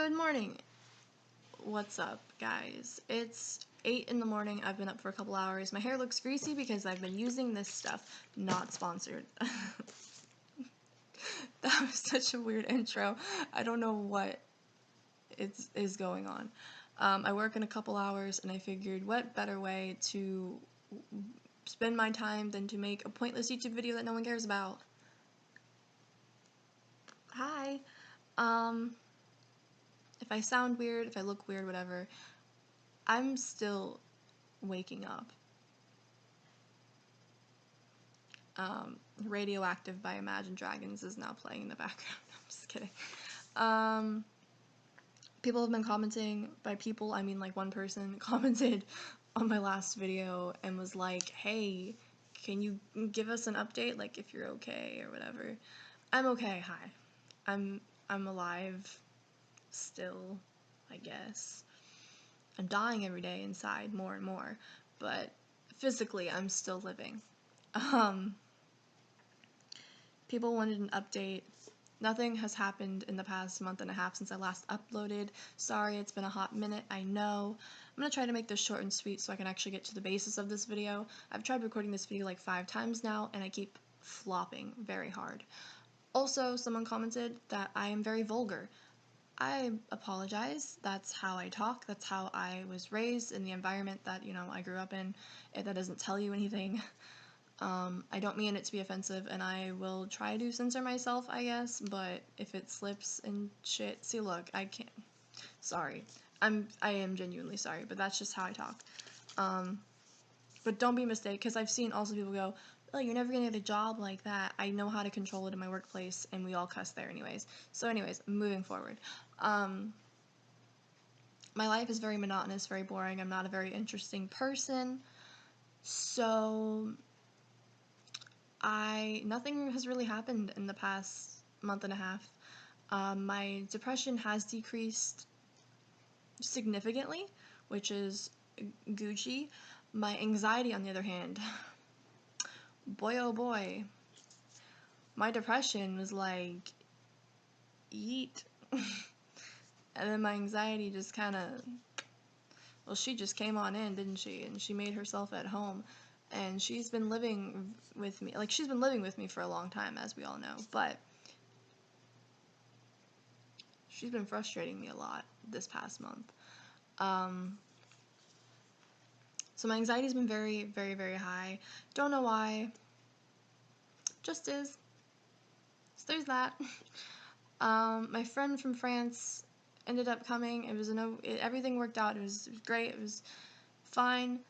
Good morning. What's up, guys? It's 8 in the morning. I've been up for a couple hours. My hair looks greasy because I've been using this stuff. Not sponsored. That was such a weird intro. I don't know what is going on. I work in a couple hours, and I figured what better way to spend my time than to make a pointless YouTube video that no one cares about. Hi. If I sound weird, if I look weird, whatever, I'm still waking up. Radioactive by Imagine Dragons is now playing in the background. I'm just kidding. People have been commenting. By people, I mean like one person commented on my last video and was like, hey, can you give us an update, like if you're okay or whatever. I'm okay, hi. I'm alive still, I guess. I'm dying every day inside more and more, but physically I'm still living. People wanted an update. Nothing has happened in the past month and a half since I last uploaded. Sorry, it's been a hot minute, I know. I'm gonna try to make this short and sweet so I can actually get to the basis of this video. I've tried recording this video like 5 times now, and I keep flopping very hard. Also, someone commented that I am very vulgar. I apologize. That's how I talk. That's how I was raised in the environment that, I grew up in. If that doesn't tell you anything. I don't mean it to be offensive, and I will try to censor myself, I guess, but if it slips and shit, see, look, I can't, sorry. I am genuinely sorry, but that's just how I talk. But don't be mistaken, because I've seen also people go, oh, you're never gonna get a job like that. I know how to control it in my workplace, and we all cuss there anyways. So anyways, moving forward. My life is very monotonous, very boring. I'm not a very interesting person, so nothing has really happened in the past month and a half. My depression has decreased significantly, which is Gucci. My anxiety, on the other hand, boy oh boy, my depression was like, yeet. And then my anxiety just kind of, well, she just came on in, didn't she? And she made herself at home. And she's been living with me, like, she's been living with me for a long time, as we all know, but she's been frustrating me a lot this past month. So my anxiety's been very, very, very high. Don't know why. Just is. So there's that. My friend from France ended up coming. It was everything worked out. It was great. It was fine.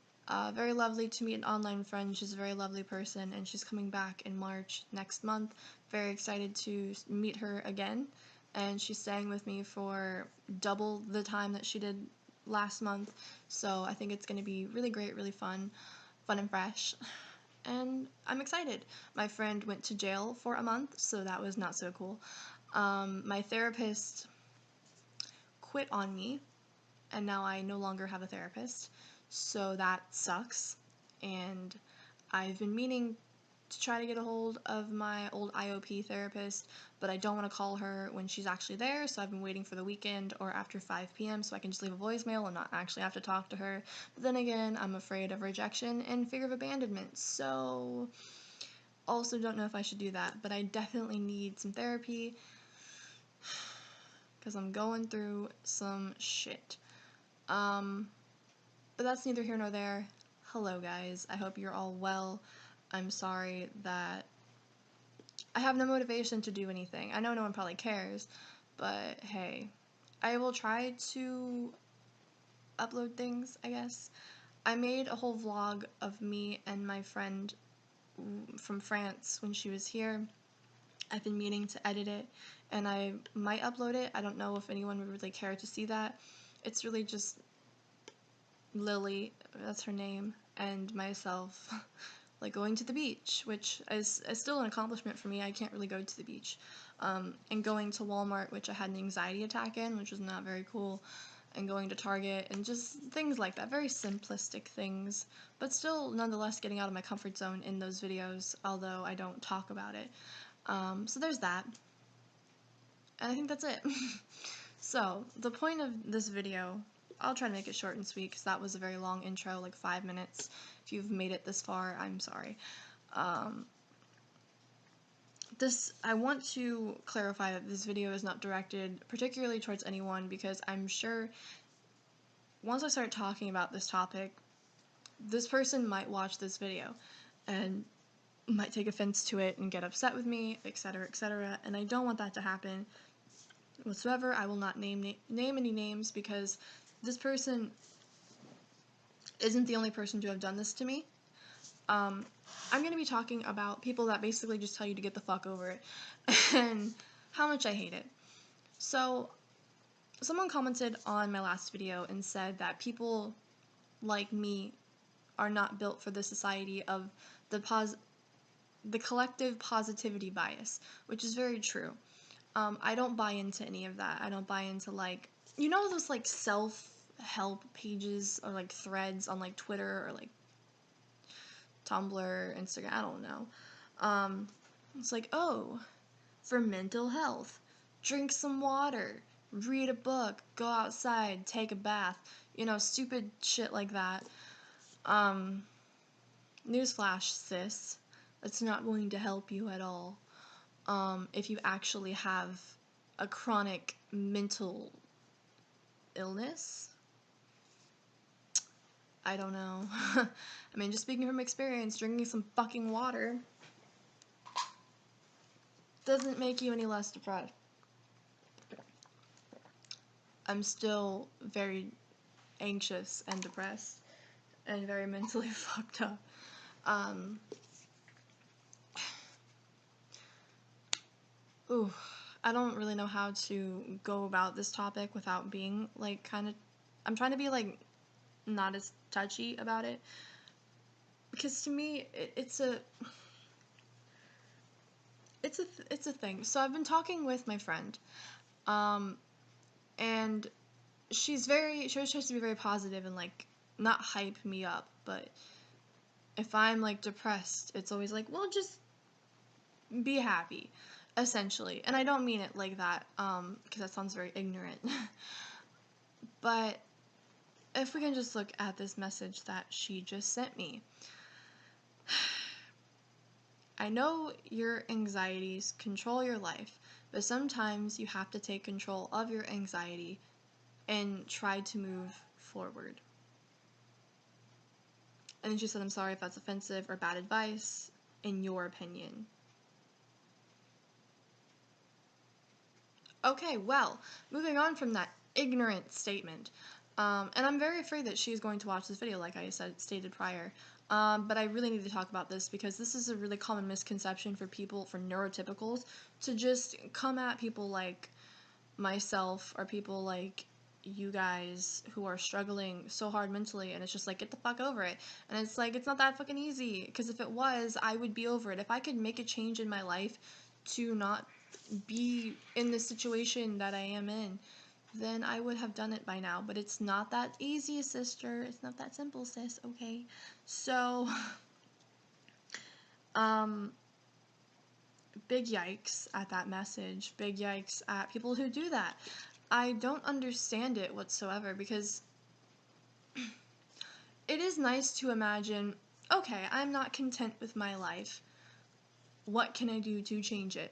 Very lovely to meet an online friend. She's a very lovely person, and she's coming back in March next month. Very excited to meet her again, and she's staying with me for double the time that she did last month, so I think it's going to be really great, really fun and fresh, and I'm excited. My friend went to jail for a month, so that was not so cool. My therapist quit on me, and now I no longer have a therapist, so that sucks, and I've been meaning to try to get a hold of my old IOP therapist, but I don't want to call her when she's actually there, so I've been waiting for the weekend or after 5 p.m. so I can just leave a voicemail and not actually have to talk to her. But then again, I'm afraid of rejection and fear of abandonment, so also don't know if I should do that, but I definitely need some therapy because I'm going through some shit. But that's neither here nor there. Hello, guys. I hope you're all well. I'm sorry that I have no motivation to do anything. I know no one probably cares, but hey, I will try to upload things, I guess. I made a whole vlog of me and my friend from France when she was here. I've been meaning to edit it, and I might upload it. I don't know if anyone would really care to see that. It's really just Lily, that's her name, and myself, like going to the beach, which is still an accomplishment for me. I can't really go to the beach. And going to Walmart, which I had an anxiety attack in, which was not very cool, and going to Target, and just things like that. Very simplistic things, but still nonetheless getting out of my comfort zone in those videos, although I don't talk about it. So there's that. And I think that's it. So, the point of this video, I'll try to make it short and sweet because that was a very long intro, like 5 minutes. If you've made it this far, I'm sorry. I want to clarify that this video is not directed particularly towards anyone, because I'm sure once I start talking about this topic, this person might watch this video and might take offense to it and get upset with me, etc., and I don't want that to happen whatsoever. I will not name any names, because this person isn't the only person to have done this to me. I'm going to be talking about people that basically just tell you to get the fuck over it, and how much I hate it. So, someone commented on my last video and said that people like me are not built for the society of the collective positivity bias, which is very true. I don't buy into any of that. I don't buy into, like, you know, those, like, self-help pages or, like, threads on, like, Twitter or, like, Tumblr, Instagram, I don't know. It's like, oh, for mental health, drink some water, read a book, go outside, take a bath, you know, stupid shit like that. Newsflash, sis, that's not going to help you at all. If you actually have a chronic mental illness. I don't know. I mean, just speaking from experience, drinking some fucking water doesn't make you any less depressed. I'm still very anxious and depressed and very mentally fucked up. I don't really know how to go about this topic without being, like, kind of, I'm trying to be, like, not as touchy about it, because to me, it's a thing. So I've been talking with my friend, and she always tries to be very positive and, like, not hype me up, but if I'm, like, depressed, it's always like, well, just be happy, essentially. And I don't mean it like that, because that sounds very ignorant. But if we can just look at this message that she just sent me. I know your anxieties control your life, but sometimes you have to take control of your anxiety and try to move forward. And then she said, I'm sorry if that's offensive or bad advice, in your opinion. Okay, well, moving on from that ignorant statement, and I'm very afraid that she's going to watch this video, like I stated prior, but I really need to talk about this, because this is a really common misconception for neurotypicals, to just come at people like myself, or people like you guys who are struggling so hard mentally, and it's just like, get the fuck over it. And it's like, it's not that fucking easy, because if it was, I would be over it. If I could make a change in my life to not be in the situation that I am in, then I would have done it by now. But it's not that easy, sister. It's not that simple, sis, okay? So, big yikes at that message. Big yikes at people who do that. I don't understand it whatsoever, because it is nice to imagine, okay, I'm not content with my life. What can I do to change it?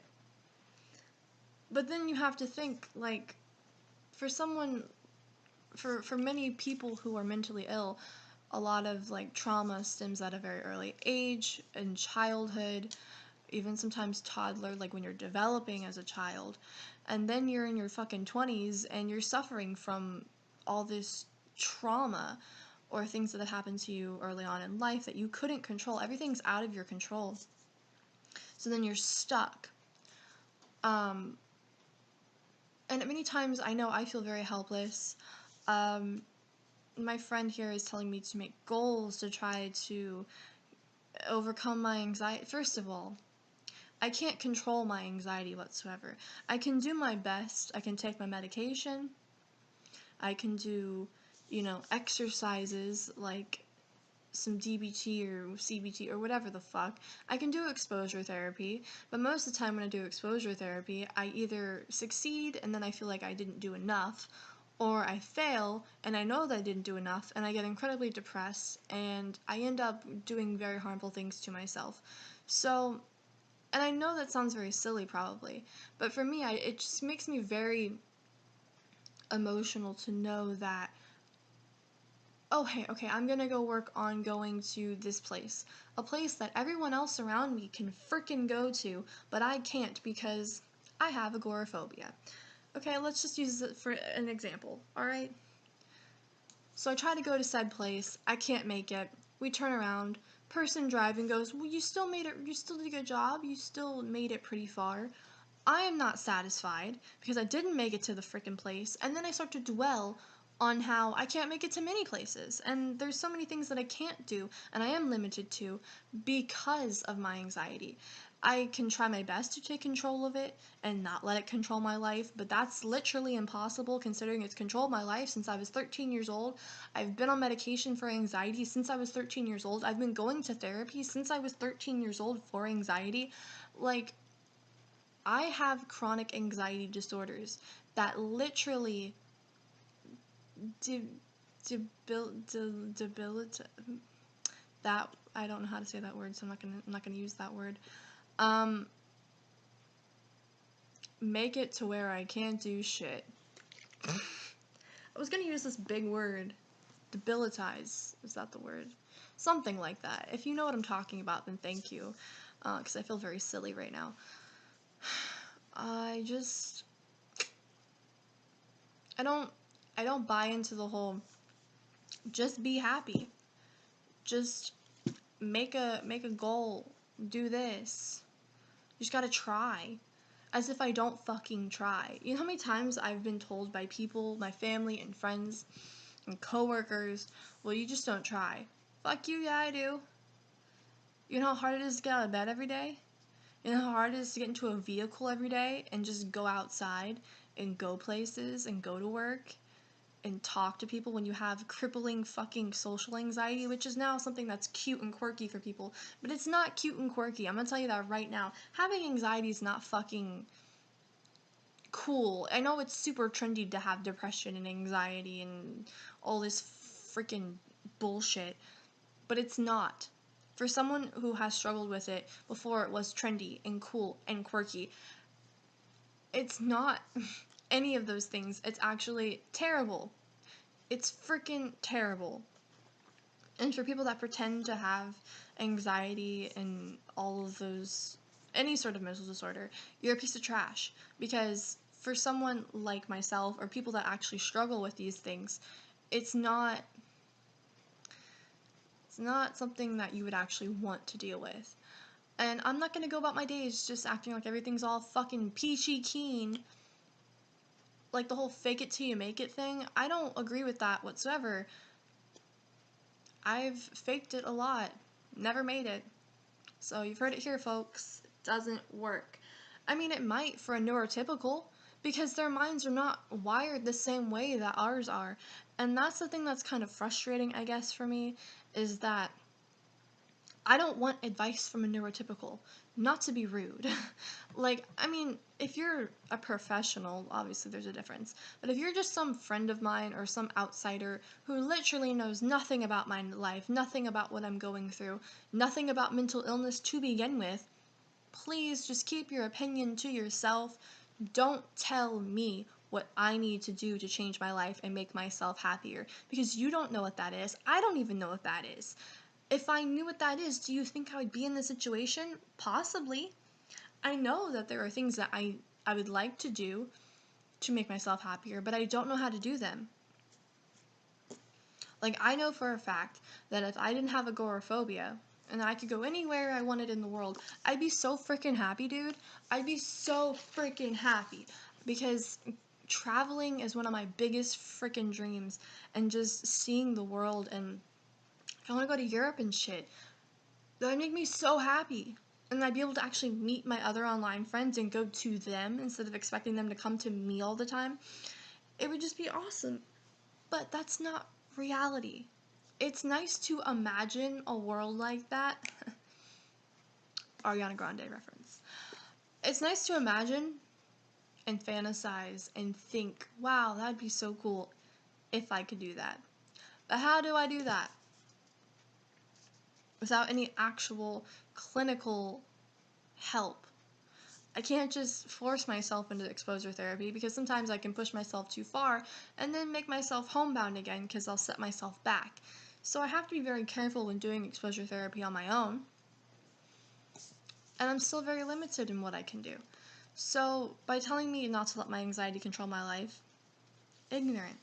But then you have to think, like, for many people who are mentally ill, a lot of, like, trauma stems at a very early age, in childhood, even sometimes toddler, like when you're developing as a child, and then you're in your fucking 20s and you're suffering from all this trauma or things that have happened to you early on in life that you couldn't control. Everything's out of your control. So then you're stuck. And many times I know I feel very helpless. My friend here is telling me to make goals to try to overcome my anxiety. First of all, I can't control my anxiety whatsoever. I can do my best. I can take my medication. I can do, exercises like some DBT or CBT or whatever the fuck. I can do exposure therapy, but most of the time when I do exposure therapy, I either succeed and then I feel like I didn't do enough, or I fail and I know that I didn't do enough and I get incredibly depressed and I end up doing very harmful things to myself. So, and I know that sounds very silly probably, but for me, it just makes me very emotional to know that, oh, hey, okay, I'm gonna go work on going to this place. A place that everyone else around me can frickin' go to, but I can't because I have agoraphobia. Okay, let's just use it for an example, alright? So I try to go to said place, I can't make it, we turn around, person driving goes, well, you still made it, you still did a good job, you still made it pretty far. I am not satisfied because I didn't make it to the frickin' place, and then I start to dwell on how I can't make it to many places, and there's so many things that I can't do, and I am limited to because of my anxiety. I can try my best to take control of it and not let it control my life, but that's literally impossible considering it's controlled my life since I was 13 years old. I've been on medication for anxiety since I was 13 years old. I've been going to therapy since I was 13 years old for anxiety. Like, I have chronic anxiety disorders that literally debilitate. That, I don't know how to say that word, so I'm not gonna use that word. Make it to where I can't do shit. I was gonna use this big word, debilitize. Is that the word? Something like that. If you know what I'm talking about, then thank you, because I feel very silly right now. I don't buy into the whole just be happy. Just make a goal. Do this. You just gotta try. As if I don't fucking try. You know how many times I've been told by people, my family and friends and coworkers, well, you just don't try. Fuck you, yeah, I do. You know how hard it is to get out of bed every day? You know how hard it is to get into a vehicle every day and just go outside and go places and go to work and talk to people when you have crippling fucking social anxiety, which is now something that's cute and quirky for people, but it's not cute and quirky. I'm gonna tell you that right now. Having anxiety is not fucking cool. I know it's super trendy to have depression and anxiety and all this freaking bullshit, but it's not. For someone who has struggled with it before it was trendy and cool and quirky, it's not any of those things. It's actually terrible. It's freaking terrible. And for people that pretend to have anxiety and all of those, any sort of mental disorder, you're a piece of trash. Because for someone like myself or people that actually struggle with these things, it's not something that you would actually want to deal with. And I'm not gonna go about my days just acting like everything's all fucking peachy keen. Like the whole fake it till you make it thing. I don't agree with that whatsoever. I've faked it a lot. Never made it. So you've heard it here, folks. It doesn't work. I mean, it might for a neurotypical, because their minds are not wired the same way that ours are. And that's the thing that's kind of frustrating, I guess, for me, is that I don't want advice from a neurotypical, not to be rude. Like, I mean, if you're a professional, obviously there's a difference. But if you're just some friend of mine or some outsider who literally knows nothing about my life, nothing about what I'm going through, nothing about mental illness to begin with, please just keep your opinion to yourself. Don't tell me what I need to do to change my life and make myself happier, because you don't know what that is. I don't even know what that is. If I knew what that is, do you think I would be in this situation? Possibly. I know that there are things that I would like to do to make myself happier, but I don't know how to do them. Like, I know for a fact that if I didn't have agoraphobia and I could go anywhere I wanted in the world, I'd be so freaking happy, dude. I'd be so freaking happy, because traveling is one of my biggest freaking dreams, and just seeing the world, and I want to go to Europe and shit. That would make me so happy. And I'd be able to actually meet my other online friends and go to them instead of expecting them to come to me all the time. It would just be awesome. But that's not reality. it's nice to imagine a world like that. Ariana Grande reference. It's nice to imagine and fantasize and think, wow, that'd be so cool if I could do that. But how do I do that? Without any actual clinical help. I can't just force myself into exposure therapy, because sometimes I can push myself too far and then make myself homebound again because I'll set myself back. So I have to be very careful when doing exposure therapy on my own. And I'm still very limited in what I can do. So by telling me not to let my anxiety control my life, ignorant.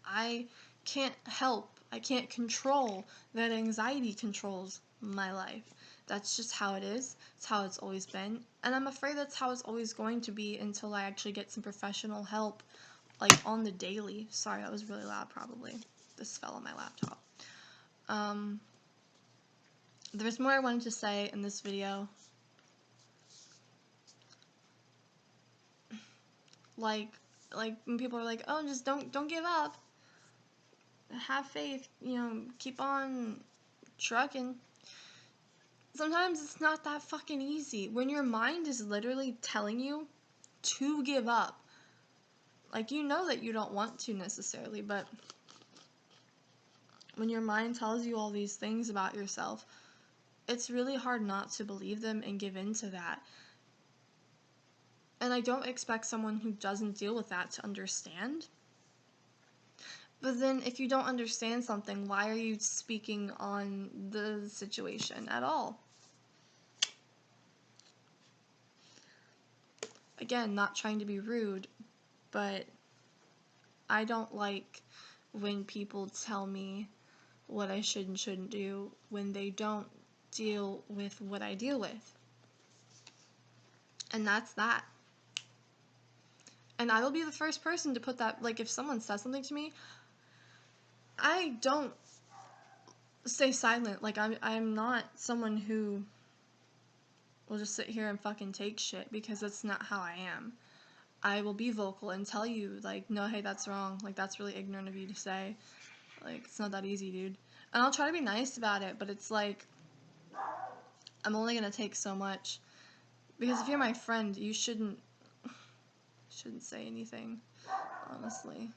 I can't help, I can't control that anxiety controls my life. That's just how it is. It's how it's always been. And I'm afraid that's how it's always going to be until I actually get some professional help, like on the daily. Sorry, that was really loud probably. This fell on my laptop. There's more I wanted to say in this video. Like when people are like, oh, just don't give up. Have faith, keep on trucking. Sometimes it's not that fucking easy. When your mind is literally telling you to give up, like, you know that you don't want to necessarily, but when your mind tells you all these things about yourself, it's really hard not to believe them and give in to that. And I don't expect someone who doesn't deal with that to understand. But then if you don't understand something, why are you speaking on the situation at all? Again, not trying to be rude, but I don't like when people tell me what I should and shouldn't do when they don't deal with what I deal with. And that's that. And I will be the first person to put that, like, if someone says something to me, I don't stay silent. Like, I'm not someone who will just sit here and fucking take shit, because that's not how I am. I will be vocal and tell you, like, no, hey, that's wrong. Like, that's really ignorant of you to say. Like, it's not that easy, dude. And I'll try to be nice about it, but it's like, I'm only gonna take so much. Because if you're my friend, you shouldn't say anything, honestly.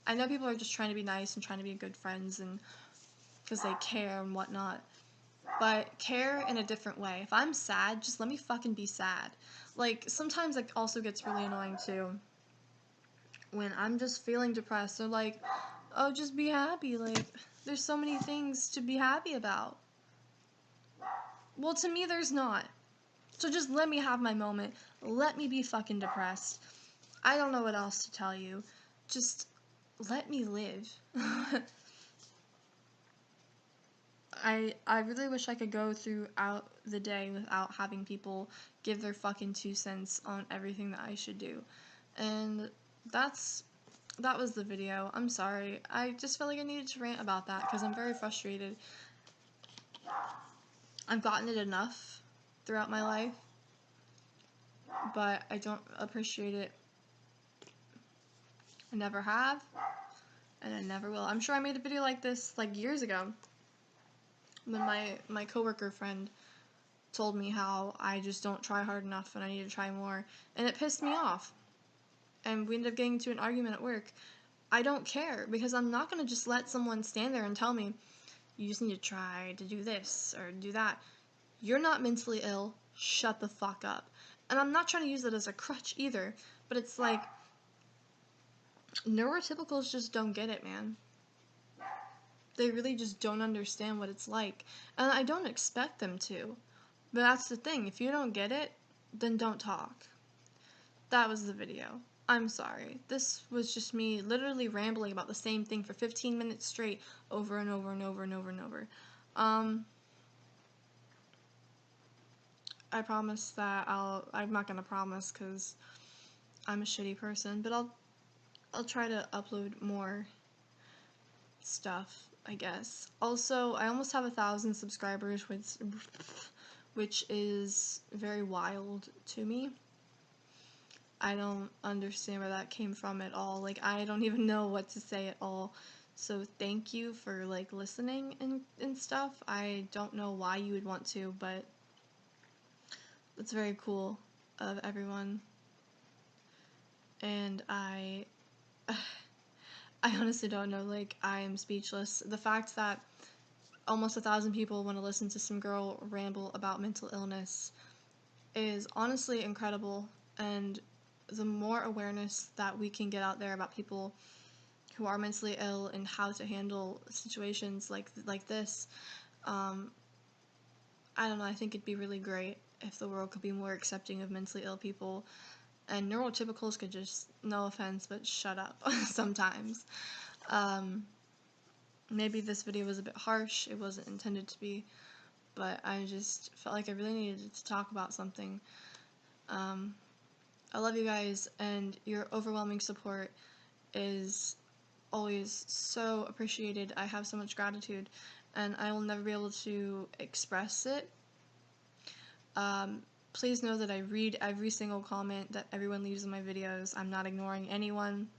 I know people are just trying to be nice and trying to be good friends, and because they care and whatnot. But care in a different way. If I'm sad, just let me fucking be sad. Like, sometimes it also gets really annoying too. When I'm just feeling depressed, they're like, oh, just be happy. Like, there's so many things to be happy about. Well, to me, there's not. So just let me have my moment. Let me be fucking depressed. I don't know what else to tell you. Just let me live. I really wish I could go throughout the day without having people give their fucking 2 cents on everything that I should do. And that was the video. I'm sorry. I just felt like I needed to rant about that because I'm very frustrated. I've gotten it enough throughout my life, but I don't appreciate it. I never have, and I never will. I'm sure I made a video like this like years ago when my coworker friend told me how I just don't try hard enough and I need to try more, and it pissed me off. And we ended up getting into an argument at work. I don't care, because I'm not going to just let someone stand there and tell me, you just need to try to do this or do that. You're not mentally ill. Shut the fuck up. And I'm not trying to use it as a crutch either, but it's like, neurotypicals just don't get it, man. They really just don't understand what it's like. And I don't expect them to. But that's the thing. If you don't get it, then don't talk. That was the video. I'm sorry. This was just me literally rambling about the same thing for 15 minutes straight, over and over and over and over and over. I promise that I'm not gonna promise because I'm a shitty person, but I'll try to upload more stuff, I guess. Also, I almost have 1,000 subscribers, which is very wild to me. I don't understand where that came from at all. Like, I don't even know what to say at all So thank you for like listening and stuff. I don't know why you would want to, but it's very cool of everyone. And I honestly don't know, like, I am speechless. The fact that almost 1,000 people want to listen to some girl ramble about mental illness is honestly incredible. And the more awareness that we can get out there about people who are mentally ill and how to handle situations like this, I don't know, I think it'd be really great if the world could be more accepting of mentally ill people, and neurotypicals could just, no offense, but shut up sometimes. Maybe this video was a bit harsh, it wasn't intended to be, but I just felt like I really needed to talk about something. I love you guys, and your overwhelming support is always so appreciated. I have so much gratitude, and I will never be able to express it. Please know that I read every single comment that everyone leaves in my videos. I'm not ignoring anyone.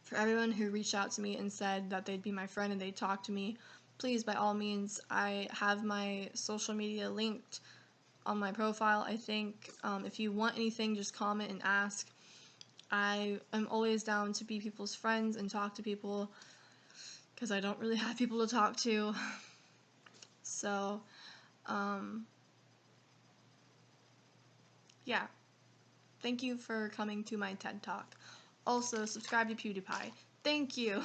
For everyone who reached out to me and said that they'd be my friend and they'd talk to me, please, by all means, I have my social media linked on my profile, I think. If you want anything, just comment and ask. I am always down to be people's friends and talk to people, because I don't really have people to talk to. So, yeah. Thank you for coming to my TED Talk. Also, subscribe to PewDiePie. Thank you!